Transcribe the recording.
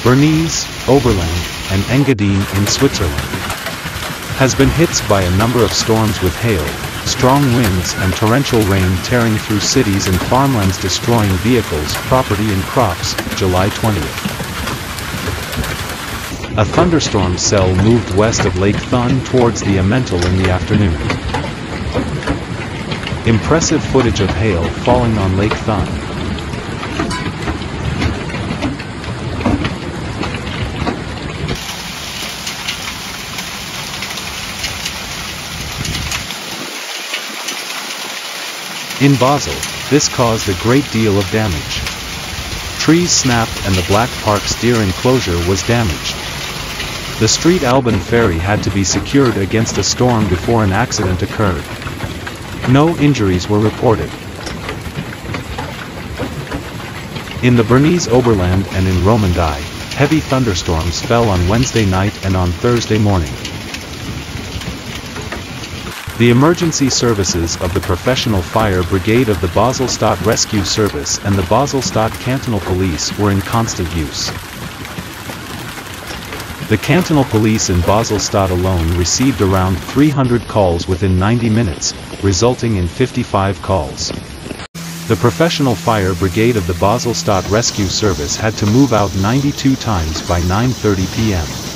Bernese, Oberland, and Engadine in Switzerland has been hit by a number of storms with hail, strong winds and torrential rain tearing through cities and farmlands, destroying vehicles, property and crops. July 20th. A thunderstorm cell moved west of Lake Thun towards the Emmental in the afternoon. Impressive footage of hail falling on Lake Thun. In Basel, this caused a great deal of damage. Trees snapped and the Black Park's deer enclosure was damaged. The Street Alban ferry had to be secured against a storm before an accident occurred. No injuries were reported. In the Bernese Oberland and in Romandie, heavy thunderstorms fell on Wednesday night and on Thursday morning. The emergency services of the Professional Fire Brigade of the Basel-Stadt Rescue Service and the Basel-Stadt Cantonal Police were in constant use. The Cantonal Police in Basel-Stadt alone received around 300 calls within 90 minutes, resulting in 55 calls. The Professional Fire Brigade of the Basel-Stadt Rescue Service had to move out 92 times by 9:30 p.m.